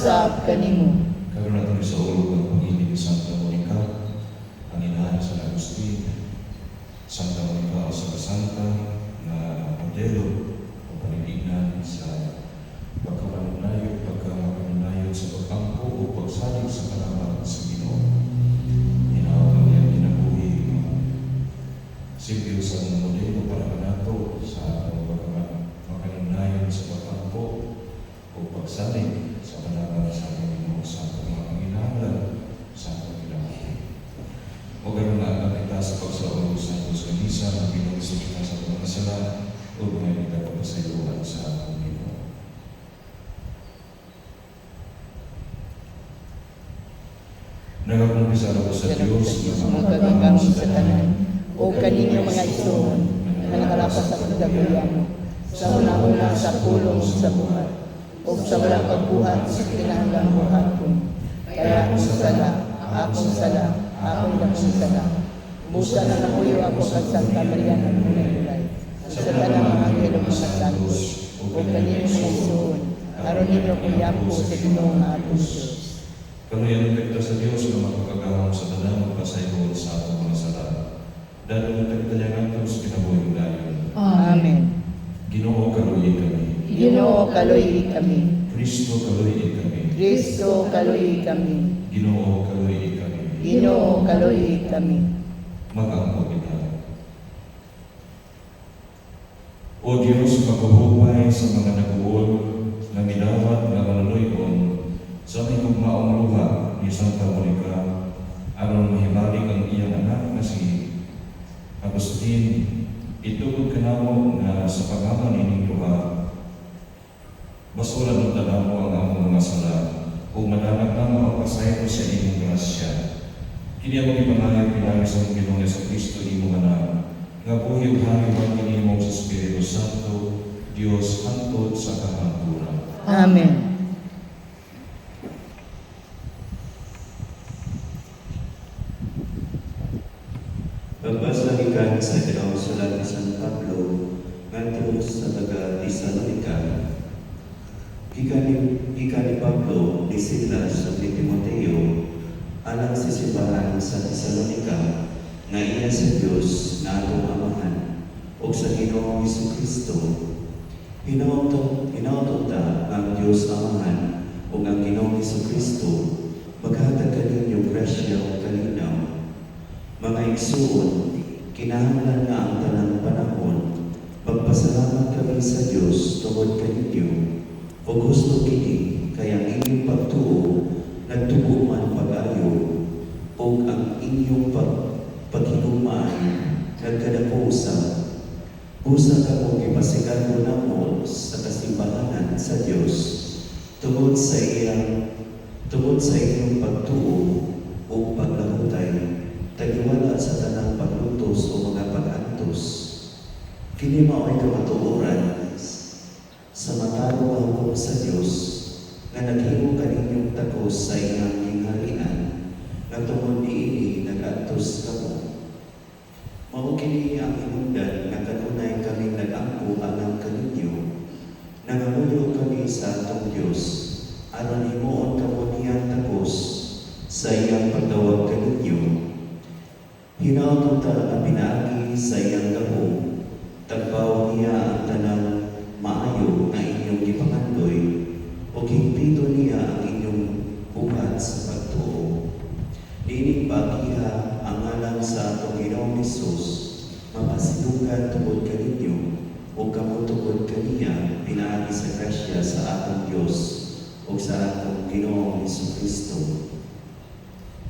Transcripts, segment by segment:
usab kanimo. Karon natin sa ulo ng Panginoon Santa Monica, ang inahan sa Agustin, Santa Monica o sa Santa na modelo o panindigan sa pagkamanunayon sa pagpangko o pagsalig sa kalaban sa Ginoo. Hinawag niya kinabuhi Silvio sa modelo para kanato sa pagkamanunayon sa pagpangko o pagsalig sa kalaban sa Ginoo sa mga Panginoon sa Panginoon. O ganoon na kita sa pagsaulog sa Diyos kanisa na binugso kita sa mga sala o mga kita pagpasayuan sa Panginoon. Nagakumpisa ako sa Diyos na magagagamit sa tanan o kaninyo mga isuon na nakalapas sa pagdaguyamo sa una-una sa pulong sa buhat o sa walang pagbuhat sa kinahanglang buhat ko. Kaya akong sala, akong dakong sala. Busa na nakuyo ako kag Santa Maria ng Hulay-Hulay. Sa tanang mga anghel ug mga santos, o kaninyo mga isuon, aron ninyo kuyampo sa Ginoo nga atong Diyos. Kanuyan kita sa Diyos na magpagagawang sa tanang magpasayod sa atong mga sala. Dahil ang tagtalyangan sa kinabuhing dayon. Amen. Ginoo kaluyi kami. Ginoo kaluyi kami. Kristo kaluyi kami. Kristo kaluyi kami. Ginoo kaluyi kami. Ginoo kaluyi kami. Mag-angkot kita. O Diyos, maghuhupay sa mga naguol na minawat na manunoyon sa may kugmaong luha ni Santa Monica aron mahibalik ang iyang anak na si Agustin. Itugod ka namo na sa paghaman ining luha basuran ng tanamo ang among mga sala o madanag namo ang pasaylo sa inyong grasya. Kini ang ipangayo pinagi sa Panginoon sa Kristo imong anak nga buhi ug hari magkinimo sa Espiritu Santo Dios hangtod sa kahangturan. Amen. Pagbasa ikan sa ikalawang sulat ni San Pablo ngadto sa taga-Tesalonica. Gikan ni Pablo ni Silas ug ni Timoteo alang sa simbahan sa Tesalonica nga iya sa Dios na atong Amahan ug sa Ginoong Jesucristo. Hinautod ta ang Dios Amahan ug ang Ginoong Jesucristo maghatag kaninyo grasya ug kalinaw. Mga igsuon, kinahanglan nga ang tanang panahon magpasalamat kami sa Dios tungod kaninyo. O gusto kini kaya ang inyong pagtuo nagtubo man pag-ayo o ang inyong paghinuman nagkadakusa. Busa ka mong ipasigan mo namo sa kasimbahanan sa Dios tungod sa inyong pagtuo o paglahutay tagiwala sa tanang paglutos o mga pag-antos. Kini mao'y kamatuoran sa mataro hangtod sa Dios nga naghimo kaninyong takos sa iyang gingharian nga tungod niini nag-antos kamo. Mao kini ang hinungdan nga kanunay kami nag-angko alang kaninyo nangamuyo kami sa atong Dios aron himuon kamo niyang takos sa iyang pagtawag kaninyo. Hinautod ta nga pinaagi sa iyang gahom tagbaw niya ang tanang maayo na inyong gipangandoy o higpito niya ang inyong buhat sa pagtuo. Dining pagiha ang ngalan sa atong Ginoong Hesus mapasilugan tungod kaninyo o kamutungod kaniya pinaagi sa grasya sa atong Dios o sa atong Ginoong Jesucristo.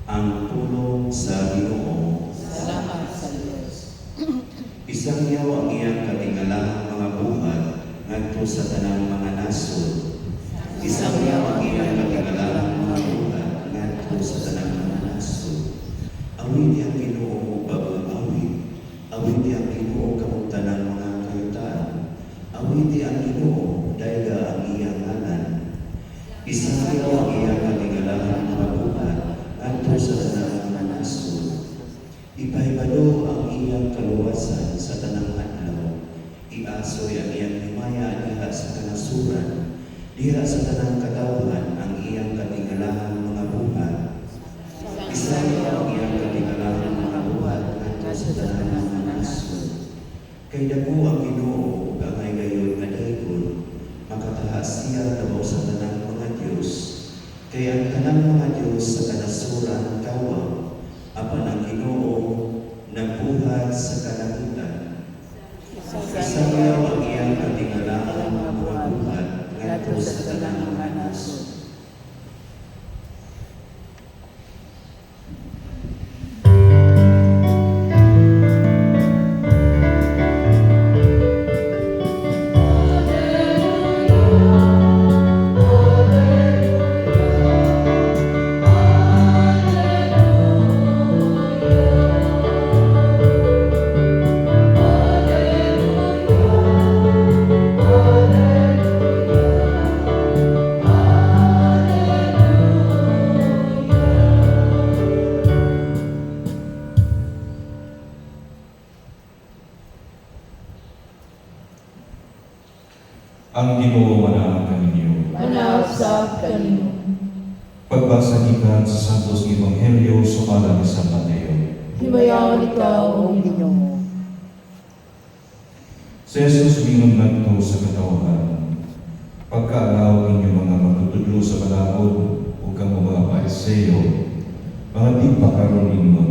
Ang pulong sa Ginoo. Salamat sa Diyos. Isang yaw ang iyang katingalahang mga buhat ngadto sa tanang mga nasod. Isang yaw ang iyang katingalahang mga buhat ngadto sa tanang mga nasod. Awit ang Ginoo bagong awit. Awit ang Ginoo kamong tanang mga kayutaan. Awit ang Ginoo dayga ang iyang ngalan. Isang yaw ang iyang katingalahang mga buhat ngadto sa tanang mga nasod. Ipahibalo ang iyang kaluwasan sa tanang adlaw. Iasoy ang iyang himaya niya sa kanasuran. Diha sa tanang kadauhan ang iyang katingalahan mga buhat. Isayaw ang iyang katingalahan mga buhat ngadto sa tanang mga nasod. Kay dako ang Ginoo ug angay gayon nga dayon, makataas siya tabaw sa tanang mga Dios. Kay ang tanang mga Dios sa kanasuran kawang, apan ang Ginoo nagbuhat sa kalangitan. Isayaw ang iyang katingalahan mga buhat ngadto sa tanang mga nasod. Ang Ginoo manaang kaninyo. Manausap kanimo. Pagbasa gikan sa Santos Ebanghelyo sumala ni San Mateo. Himayaw ikaw, O Ginoo. Si Jesus mingon ngadto sa katawhan. Pagkaalaw ninyo mga matutudlo sa balakod o kamo mga Pariseyo, mga di pa karon ninyo.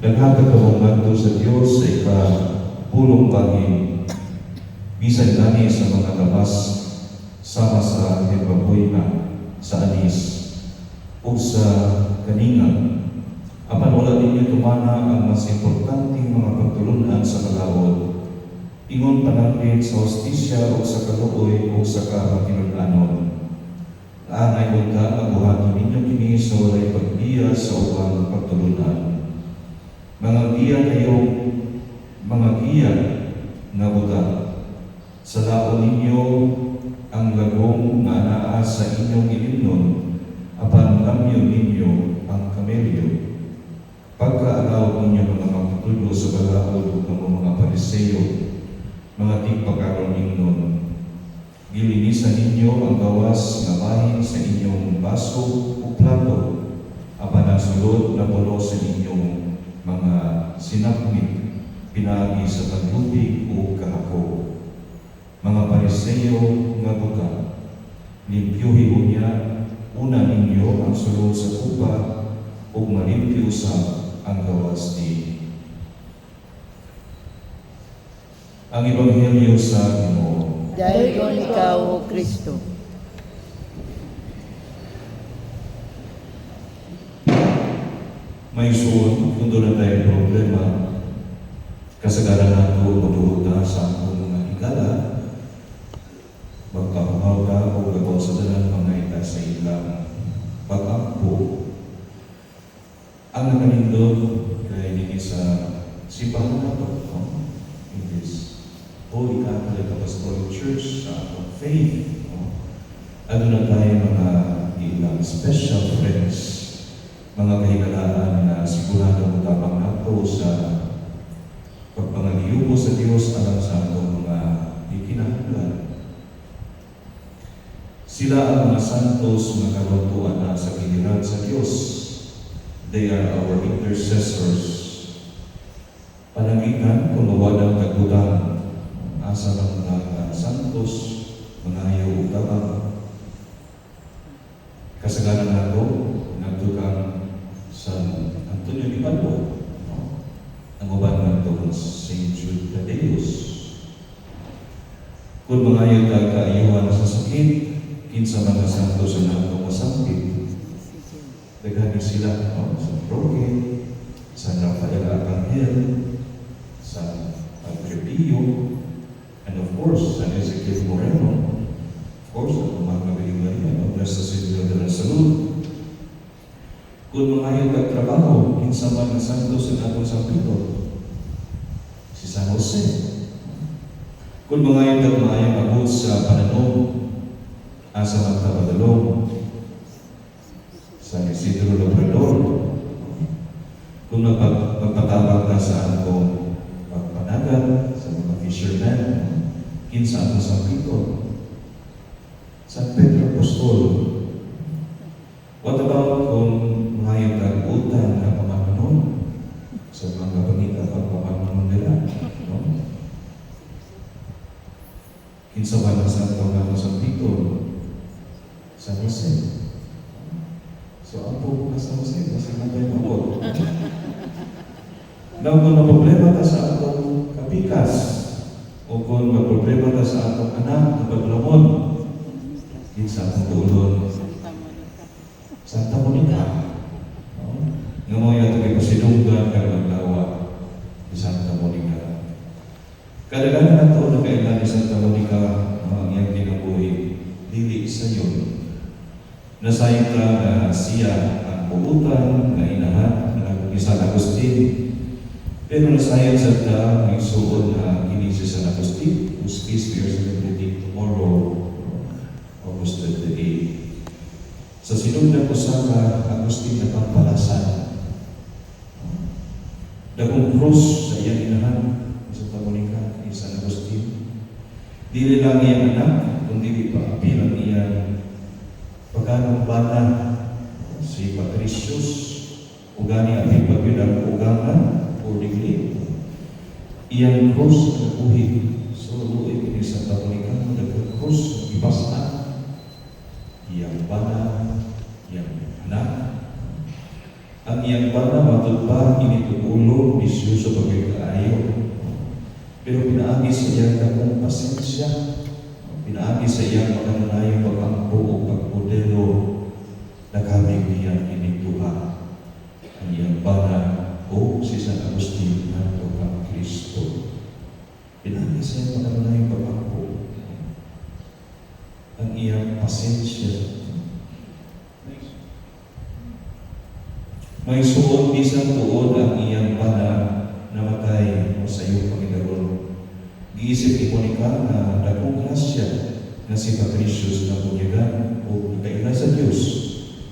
Daghang katawang ngadto sa Dios sa ikapulong bahin. Bisan gani sa mga labas sama sa hebaboy na sa anis o sa kaningan. Apan wala ninyo tumana ang mas importanteng mga pagtulunan sa kalawod. Ingon pananglit sa hostisya o sa kaluoy o sa kamakinunanon. Angay mo ka mabuhaton ninyo kini sa walay pagbiya sa ubang pagtulunan. Mga giya kayong mga giya nga buta. Sa laon ninyo ang lagong nga naa sa inyong ilimnon, apan lamyon ninyo ang kamelyo. Pagkaalaw ninyo mga magtulo sa balakod ng mga Pariseyo, mga tigpakaron ninyon, gilinisan ninyo ang gawas nga bahin sa inyong baso o plato, apan ang sulod na puno sa inyong mga sinapmit, pinagi sa paglubig o kahako. Mga Pariseyo nga buta, limpyuhi unya una ninyo ang sulod sa kupa ug malimpyo sa ang gawas di. Ang Ebanghelyo sa Ginoo. Dayon ikaw, O Kristo. May suon kung doon na tayo problema, kasagaran nato maduhod sa akong mga higala, magkahumaw ka o gabaw sa dalang mga ita sa ilang pag-ampo. Ang nakanindog kay hindi sa sipahan na ito, no? In this Holy Catholic Apostolic Church sa atong faith. No? Ano na tayo mga ilang special friends, mga kahigalaan na sigurado mo tapang nato sa pagpangagiyubo sa Diyos alam sa atong mga ikinahanglan. Sila ang mga santos nga kabantuan na sa giliran sa Diyos. They are our intercessors. Panangitan kung mawalang kagutan, asa ng mga santos, mga ayaw utabang. Kasagaran nato, nagtukang San Antonio de Padua, no? Ang uban nato ng St. Jude Tadeus. Kung mga ayaw kaayuhan sa sakit, kinsa mga santos sa nato masakit, daghanin sila, no? San Roque, San Rafael Arcangel, San Padre Pio, and of course, San Ezequiel Moreno, of course, ang mga Gabriel Maria, no? Nuestra Señora de la Salud. Kung mga ayaw kagtrabaho, kinsa mga santos sa nato San Pedro, si San Jose. Kung mga ayaw abot sa pananom, asa magtabadalong, San Isidro Labrador. Kung magpatabang ka sa atong pagpanagat, sa mga fishermen, kinsa ang San Pedro. Sa San Pedro Apostol. What about kung mahayag kagutan na pamamanon sa mga pangita pag pamamanon nila? No? Kinsa ba na sa mga San Vito? San Jose. So, ang po na San Jose, kasi nabay ako. Now, kung problema ta sa atong kapikas, o kung problema ta sa atong anak na paglamon, kinsa akong tulon, Santa Monica. No? Nga mo yung atong ipasidunggan ka maglawa ni Santa Monica. Kadaghan na ito na kailan ni Santa Monica ang iyang kinabuhi, dili sa yun. Nasayang ta na siya ang puutan na inahan ni San Agustin. Pero nasayang sa ta ang isuod na kini si San Agustin, whose feast we are celebrating tomorrow, August 28. Sa sinundan ko sa Agustin na pampalasan. Dagong cross sa iyang inahan ni Santa Monica ni San Agustin. Dili lang iyang anak, kundi paapi ang iyang pagkanong bana si Patricius, ugani api pagyudang ugangan o digli. Iyang cross na uhi. So, luoy ni Santa Monica, dagong cross, ibasa. Iyang bana, iyang anak. Ang iyang bana, matod pa, inituulong, disyoso pagkakaayo. Pero pinaagi sa iyang dakong pasensya, pinaagi sa iyang pagkanunayang pag-ampo o pagmodelo na kami iyang inituha. Ang iyang bana o si San Agustin na ang Kristo. Pinaagi sa iyang pagkanunayang pag-ampo. Ang iyang pasensya. May suod bisan tuod ang iyang bana namatay o sa iyong Panginoon. Giisip ni Monica na dakong grasya na si Patricius na bunyagan o nagkailan sa Diyos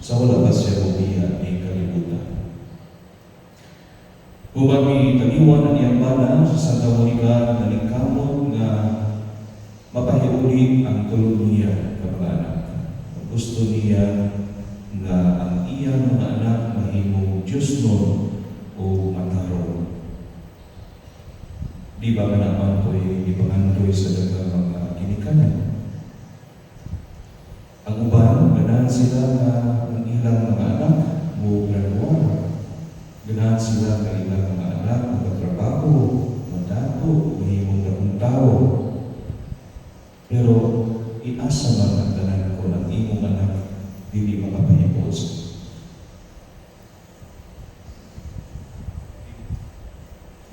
sa wala ba siya bumiya ni kalibutan. Huwag may taniwan ang iyang bana sa Santa Monica na ningkamot na mapahiuli ang tulong niya ng mga anak. Gusto niya nga ang iyang mga anak mahimong Diyos noon o mataro. Di ba ka naman ko'y ipangandoy sa dagang mga kinikanan? Ang uban, ganahan sila na ang ilang mga anak mo graduar. Ganahan sila na ilang mga anak magtrabaho, madato, mahimong dakong tao. Pero iasa man ang tanan ko ng imong anak, dili makapahipos.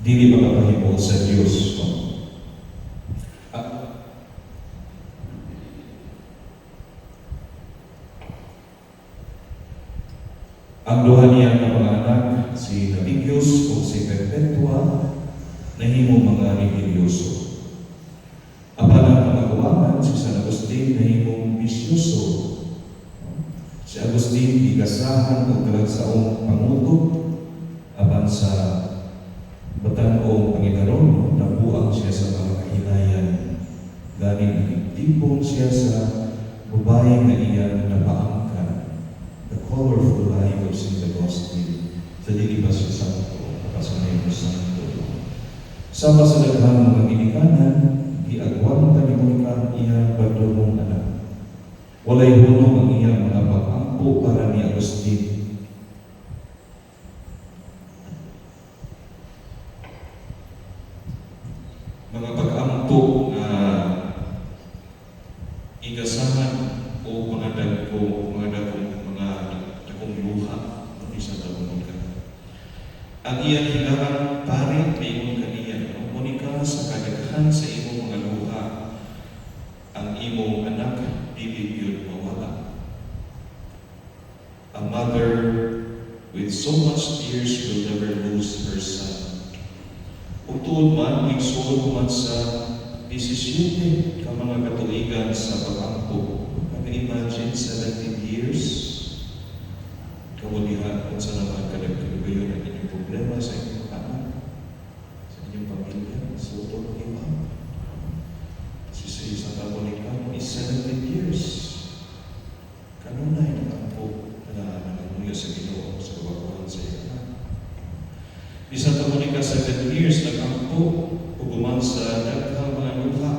Dili makapahipos sa Diyos. Ang duha niya ng mga anak, si Navigius o si Perpetua, nahimo mga religyoso. Apan ang mga gumangan, si San Agustin, nahimong bisyoso. Si Agustin, igasahan o talagsaong pangutok, apan sa batan-ong Panginoon, nabuang siya sa mga kahilayan. Galing nagtipong siya sa babae na iyang napaangkan. The colorful life of St. Agustin. Sa dili ba siya santo, kapasanay mo santo. Sama sa daghang mga ginikanan, giagwang ta ni Monica iyang badumong anak. Walay hunong ang iyang mga pag-ampo para ni Agustin. Mga pag-ampo na igasahan o mga dagkong luha ni Santa Monica. Ang iyang hilaran pare na imong kaniya, Monica, sa kadaghan sa imong mga luha, ang imong anak dili yun mawala. A mother with so much tears will never lose her son. Utuod man, igsuod man sa 17 ka mga katuigan sa pag-ampo. Imagine 17 years. Kamulihan kung sa naman kadagkalugayon ang inyong problema sa inyong anak, sa inyong pamilya, sa utong iba. Si Santa Monica is 17 years. years nagampo ug human sa daghang mga luha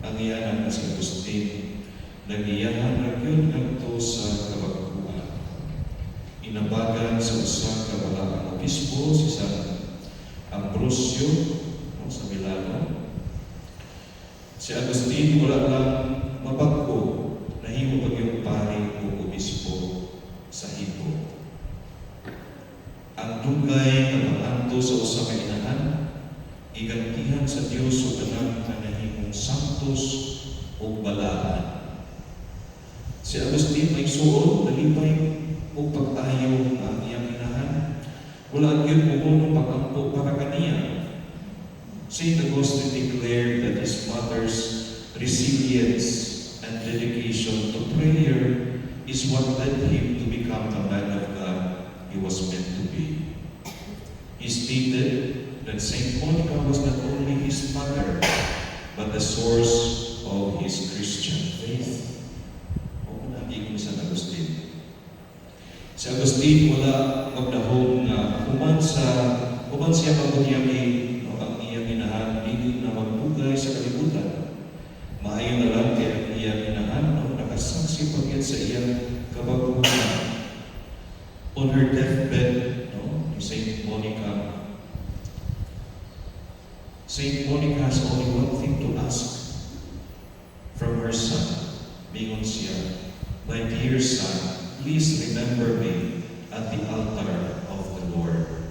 ang iyanan si Agustin. Nagiyahan ra gyud ngadto sa kabaguhan. Inabagan sa usa ka balaang obispo si San Ambrosio sa Milano. Si Agustin wala lang mabagko, nahimo pagyong pari o obispo sa Hippo. Ang dugay nga pag-anto sa usa ka inahan, igantihan sa Dios o tanan nga nahimong santos o balaan. Si Agustin may suod, nalipay o pag-ayaw ang iyang inahan. Wala gyud mo pag-ampo para kaniya. Saint Augustine declared that his mother's resilience and dedication to prayer is what led him to become the man of God he was meant to be. He stated that Saint Monica was not only his mother, but the source of his Christian faith. O naging ni San Agustin. Si Agustin wala magdahon na human siya pagbunyagi ang iyang inahan, hindi na magbugay sa kalibutan. Maayo na lang kaya ang iyang inahan nakasaksi pagyan sa iyang kabaguhan. On her deathbed, ni Saint Monica has only one thing to ask from her son. Mingon siya, "My dear son, please remember me at the altar of the Lord."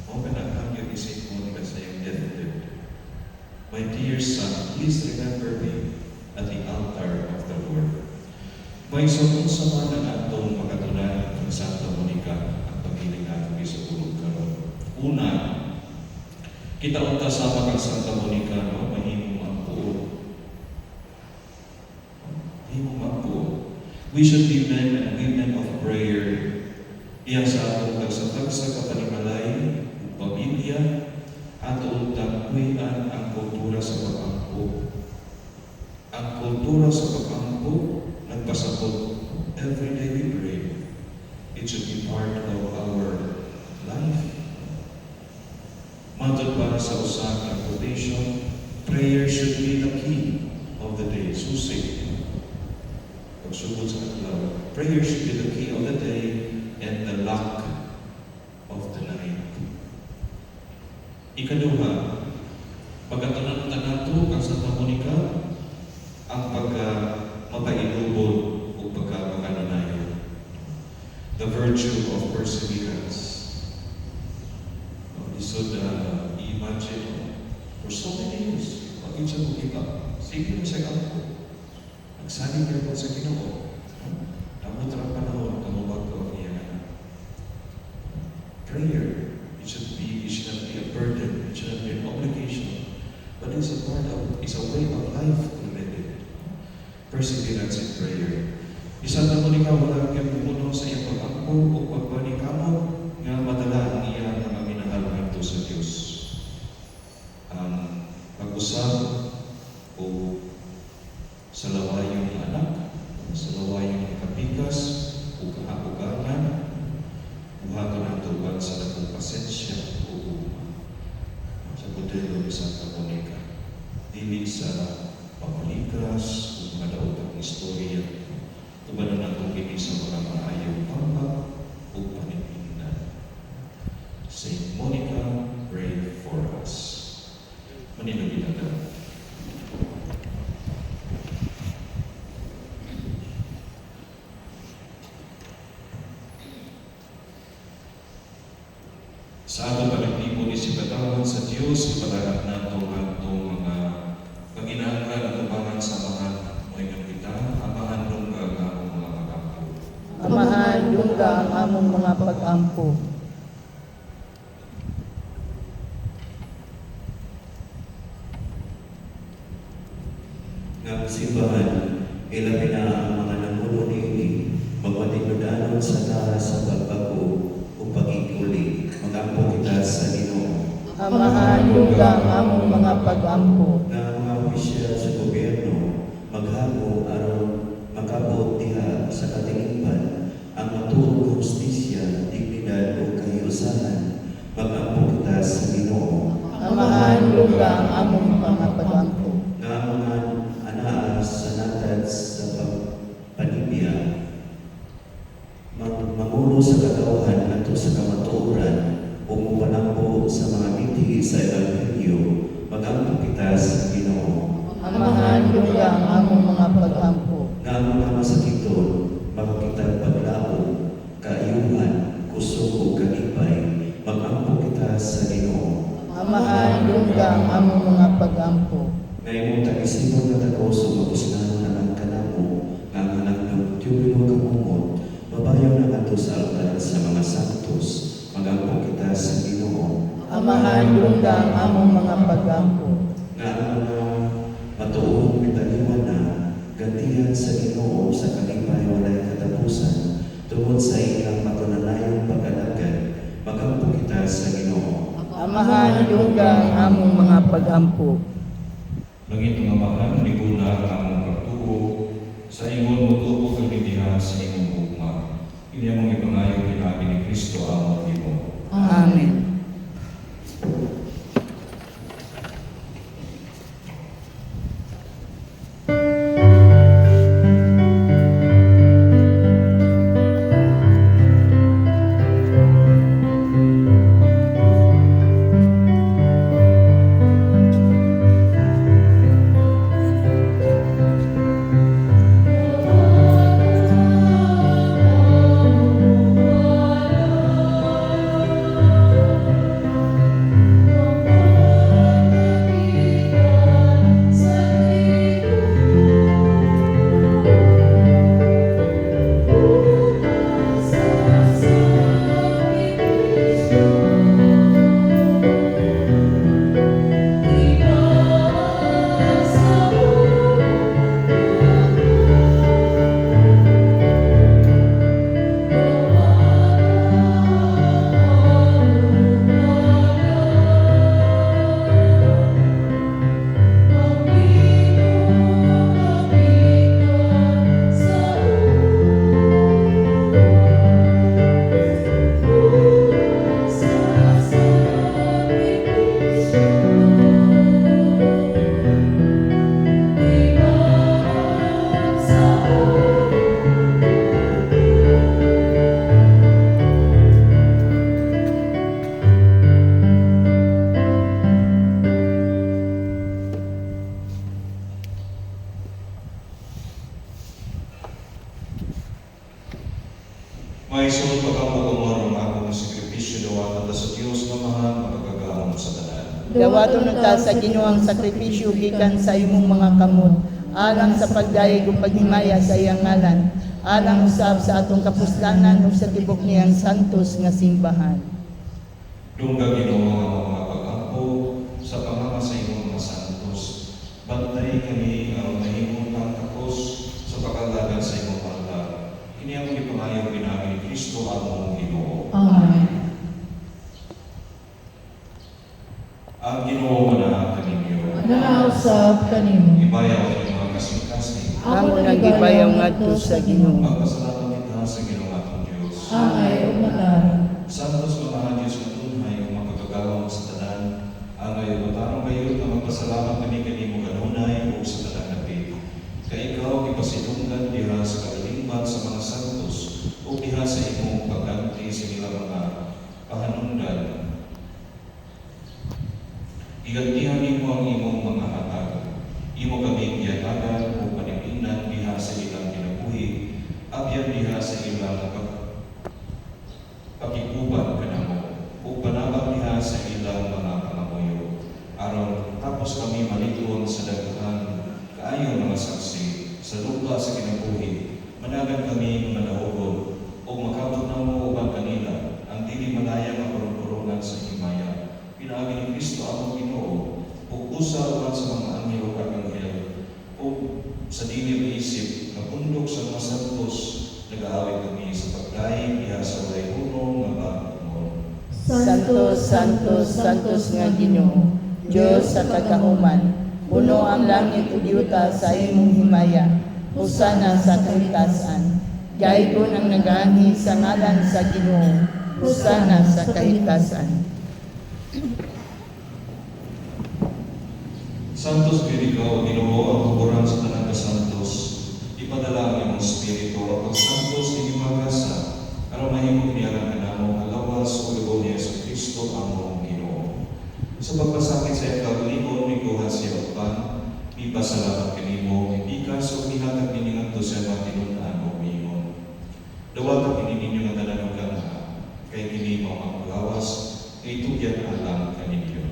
O pinaghanggap ni Saint Monica sa iyong deathbed. "My dear son, please remember me at the altar of the Lord." May sabon sa mga atong makatunan ng Santa Monica ang paghiling natin sa ulog karon. Una, kita unta sama kang Santa Monica, mahimong mapuo. Mahimong mapuo. We should be men and women of prayer. Iyang sa atong tagsa-tagsa kapanimalay, pamilya, atong tagpuyan ang kultura sa pag-ampo. Ang kultura sa pag-ampo nagpasabot. Every day we pray. It should be part of our life. Matod para sa usa ka quotation, prayer should be the key of the day. Susig. Pagsugod sa adlaw. Prayer should be the key of the day and the lock of the night. Ikaduha, pagkatunan nato ang Santa Monica, ang mapailubo o pagkamakanonayo. The virtue of perseverance. Isod imagine for so many years, pagin siya mag-iba, sige na siya ako. Nagsaling niya po sa Ginoo. Namot ang panahon, kamubag ko ang iyan. Prayer, it should not be a burden, it should not be an obligation, but it's a way of life to live it. Perseverance in prayer. Isang na Monica, wala kang pumunong sa iyang pag-angko o pagbanikamo nga madala ang iyang mga minahal nito sa Diyos. Ang pag-usap o sa lawayong anak, sa lawayong kapikas, o kahabugangan, buhaton ang tuwan sa lakong pasensya o sa modelo ni Santa Monica. Dili sa pamalikas o mga daotang istorya, tubanan natin kini sa mga maayong pambak o panipindan. Saint Monica, pray for us. Manilagin natin. Sa ato panagtipo ni si Patawan sa Diyos, ipalagat nato ang mga panginahanglan at tubangan sa mga moingang kita, amahan dungga ang among mga pag-ampo. Amahan dungga ang among mga pag-ampo. Nga simbahan, ilabi na ang mga namuno niini, magpatigudanon sa tara sa pagbago o pag-ikuli, mag-ampo kita sa Ginoo. Amahan dungga ang among mga pag-ampo. Nga mga opisyal sa gobyerno, maghamo aron makabot diha sa katingipan ang matuog hustisya, dignidad o kahiusahan, mag-ampo kita sa Ginoo. nag-isipon na dako sa mapusnanon na ang kanamo nga ang anak ng tiyubilo kamumot, mabayaw na ato sa altar sa mga santos, magampo kita sa Ginoo. Amahan dunggang among mga pagampo. Nga ang mga matuong mitaliwan na, gantihan sa Ginoo sa kalipay walay katapusan, tungod sa ilang matunanayong pag-alagad, magampo kita sa Ginoo. Amahan dunggang among mga pagampo. Langit nga mahal, libuna ang among pagtuo, sa ingon mo tuo kang diha sa imong ugma. Ini among ipangayo pinaagi ni Kristo among Ginoo. Amen. May sunod pagkampo kumarong akong sakripisyo dawato ta sa Dios nga mahal makagagahom sa tanan. Dawaton ta sa Ginoong sakripisyo gikan sa imong mga kamot, alang sa pagdayeg ug paghimaya sa iyang ngalan, alang usab sa atong kapuslanan ug sa tibok niyang santos nga simbahan. Dungga Ginoo ang mga pagkampo sa pamama sa imong mga santos. Bantay kami ang mahimong pangkapos sa pagkalagan sa imong altar. Kini ang ipangayo pinaagi ni Kristo among Ginoo. Amen. Ang Ginoo manaag kaninyo. Nanausap kanimo. Ibayaw ang mga kasing-kasing. Amo nang gibayaw ngadto sa Ginoo. Magpasalamat kita sa Ginoo atong Dios. Angay o matar. Santos nga mga Diyos na tunhay ang makagagawang sa tanan, ang ngayon matarong kayo na magpasalamat kami kanimo kanunay o sa tanan natin. Kaya ikaw ipasilunggan diha sa kalingban sa mga santos o diha sa imong pagganti sa ilang mga pahanundan. Igantihan nimo ang imong mga hatag. Imo kami giyatagan o panipinan diha sa ilang kinabuhi, abyan diha sa ilang pakikuban kanamo o panabang diha sa ilang mga pangamuyo. Aron tapos kami malituon sa daghan kaayo mga saksi sa lupa sa kinabuhi, managan kami mga naugod o makabot na mo uban kanila ang dili malaya nga parungpurunan sa himaya. Pinaagi ni Kristo among Ginoo o usa uban sa mga anghel o kaganghel o sa dili isip nga pundok sa mga santos nag-aawit kami sa pagkain diha sa walay hunong nga bagmon. Santos, Santos, Santos nga Ginoo, Diyos sa kagauman, puno ang langit ug yuta sa imong himaya, husana sa kahitasan. Gaygon ang nagani sa ngalan sa Ginoo, husana sa kahitasan. Santos gid ikaw, Ginoo, ang huburan sa tanan ka santos. Ipadala ang imong espiritu at ang santos ni magasa aron mahimo kiniaran kanamo kalawas o lubo ni Yesu Kristo among Ginoo. Sa pagpasakit sa iyang kagalingon ni Kuhan siya upan, ipasalamat kanimo hindi ka so gihatag ninyo ngadto sa matinud-an o mingon. Dawat kini ninyo nga tanan ug kana kay kini mao ang pagawas kay tugyan alang kaninyo.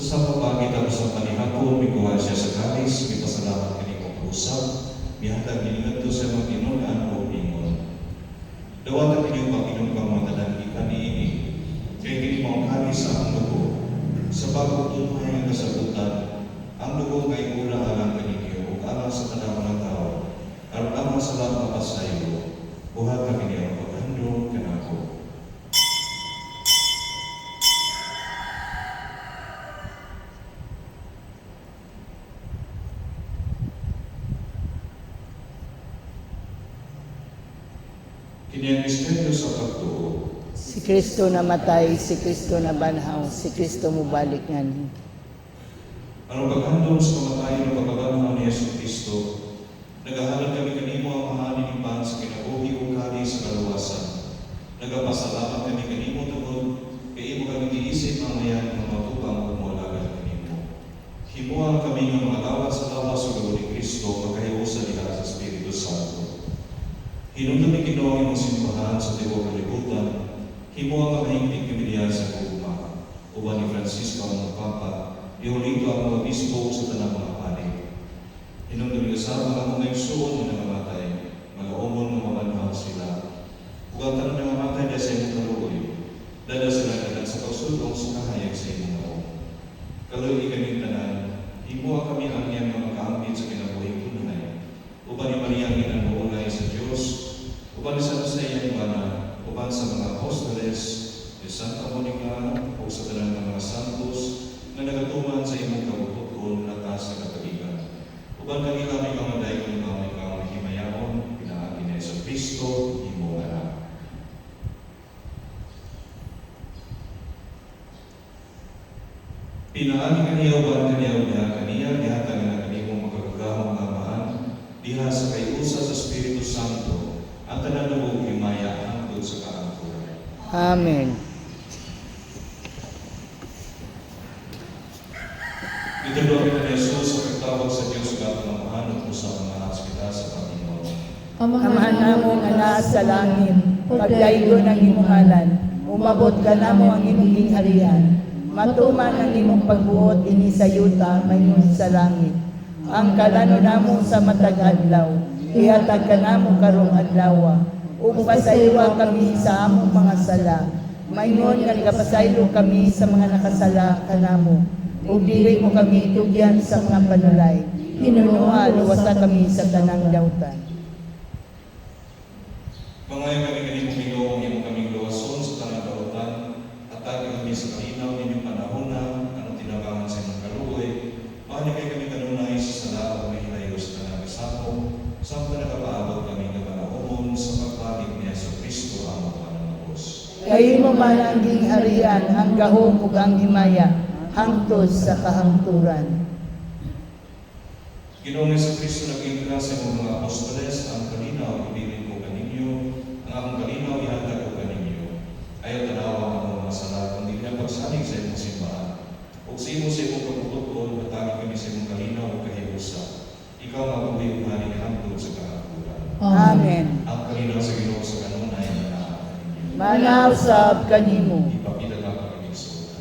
Sa pagpakita ko sa panihapon, may kuha siya sa kalis, may pasalamat kanimo kausap, may hatag nilingat to sa mga tinunan o pingon. Dawatan ninyo Panginoon pang matalang ikaniini, kaya kini mo kalis sa ang dugo. Sa pagkutunay ang kasagutan, ang dugo kay mula alang kaninyo, o alang sa tanang ng tao, at alang sa lahat ng pasayo, buhat kami niya ang paghandong kanako. Kini ang misteryo sa pagtuo. Si Kristo namatay, si Kristo nabanhaw, si Kristo mubalik ngani. Ang paghandong sa kamatayan ng pagkabanhaw ni Yesu Kristo, nagahalad kami kanimo ang mahalin ni Pan sa kinabuhi o kali sa kaluwasan. Nagapasalamat kami kanimo tungod, kay imo kami giisip ang mayan ng matupang umulagan kanimo. Himuang kami ng mga lawat sa lawas sa gawa ni Kristo, magkahiusa diha sa Espiritu Santo. Hinunod ni Ginoo ang simbahan sa tibuok kalibutan, himuang kamahingpig kami diha sa gugma. Uban ni Francisco ang Papa, iulito ang mga bispo sa tanang mga panig. Hinunod ni kasama ang mga igsuon na nangamatay, mag-aumon na mamanhaw sila. Ug ang tanang nangamatay dahil sa imong kaluoy, dala sila kanan sa pagsulong sa kahayag sa imong maong. Kaluoy kami tanan, himuang kami ang iyang mga kaambit sa kinabuhing tunay. Uban ni Maria ang ginanbuulay sa Diyos, uban sa iyang bana, uban sa mga apostoles, ni Santa Monica, o sa tanang mga santos, na nagatuman sa imong kabututon na taas na kapaligan. Uban kami kami mga dayon kami kang himayaon, pinaagi ni Yesu Kristo, imong anak. Pinaagi kaniya uban kaniya dihatag na kanimong makagagahong mga amahan, diha sa kayusa sa Espiritu Santo, ang tanan lubog himaya hangtod sa kaangkuran. Amen. Ituloy ni Jesus sa pagtawag sa Diyos sa pamamahan at sa mga hospital sa Panginoon. Amahan namo nga naa sa langit, pagdaygon ang imong ngalan, umabot ka namo ang imong gingharian, matuman ang imong pagbuot dinhi sa yuta mayroon sa langit. Ang kalano namo sa matag adlaw, ihatag ka namo karong adlaw, ug pasaylo kami sa among mga sala. Mayroon nga nagapasaylo kami sa mga nakasala kanamo. Ug dili mo kami itugyan sa mga panulay. Hinunuha luwasa kami sa tanang dawtan. Mangayon kami kanimong Ginoo, imo kaming luwason sa tanang kautan, at kami sa kalinaw ninyong panahon na anong tinabangan sa inyong kaluoy, mahali kay kami kanunay sa sala o may hilayos na nagasamo, sampa nakapaabot kami ng panahon sa pagpalik ni Yesu Kristo ang pananapos. Kayo mo man ang gingharian, ang gahom ug ang himaya, hangtod sa kahangturan. Ginoong Yesu Kristo nag-intra sa mga apostoles, ang kalinaw ibilin ko kaninyo, ang akong kalinaw ihatag ko kaninyo. Ayaw tanawa ang mga sala, kundi na pagsalig sa imong simbahan. Ug sa imo sa imong pagtutuon, matagi kami sa imong kalinaw ug kahiusa. Ikaw mabuhi ug hari hangtod sa kahangturan. Amen. Ang kalinaw sa Ginoo sa kanunay na kaninyo. Manaw sab kanimo. Ipakita lang ang Kristo.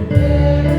There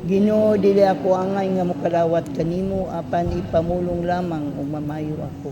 Ginoo dili ako angay nga mokalawat kanimo apan ipamulong lamang ug mamayo ako.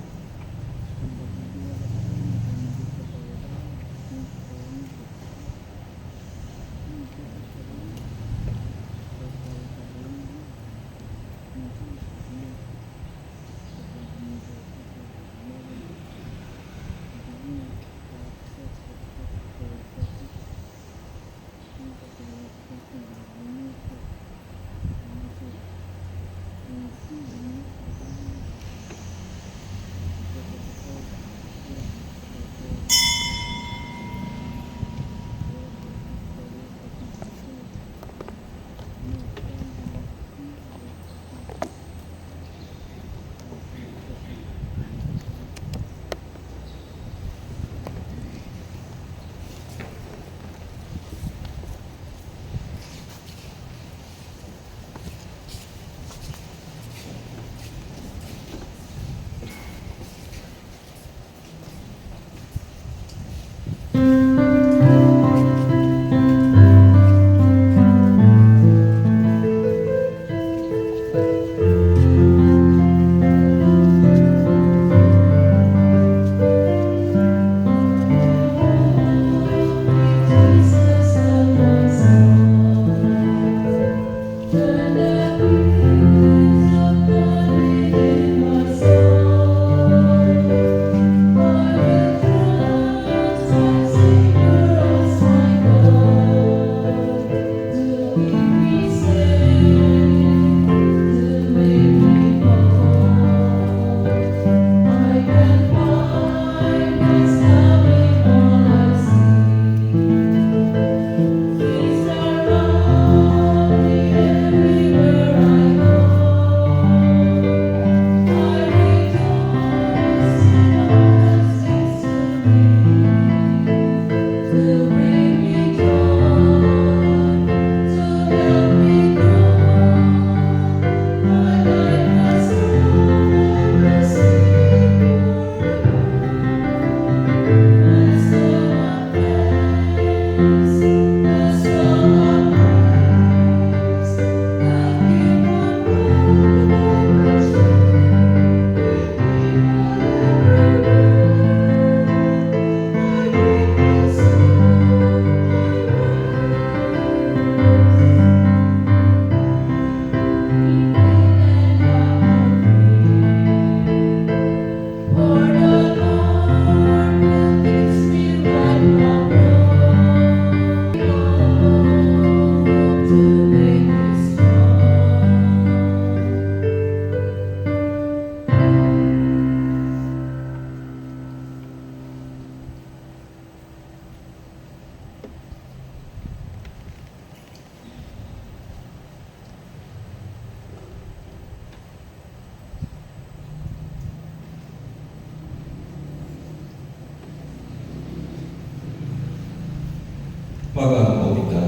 Pag-ampot ka.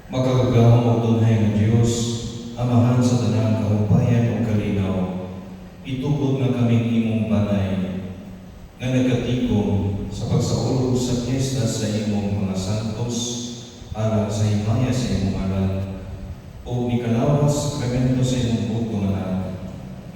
Makagagahong o tunay ng Diyos, Amahan sa tanang kahupayan o kalinaw, itubod na kaming imong banay, nga nagkatikom sa pagsaulog sa piyesta sa imong mga santos, alang sa himaya sa imong aral, o ikalawas sa sakramento sa imong bukong anak,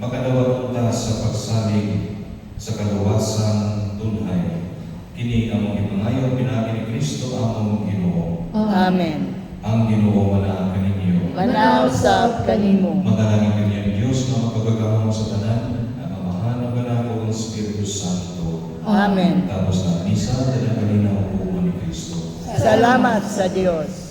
makadawat unta sa pagsalig sa kaluwasan tunhay. Kini among ipangayo pinaagi ni Kristo among Ginoo. Amen. Ang Ginoo manaa kaninyo. Manaw sa kanimo. Manalangin kaniya Diyos na mapagagahong sa tanan, ang Amahan ng Anak ng Espiritu Santo. Amen. Tapos na misa, dala kalinaw po ni Kristo. Salamat sa Diyos.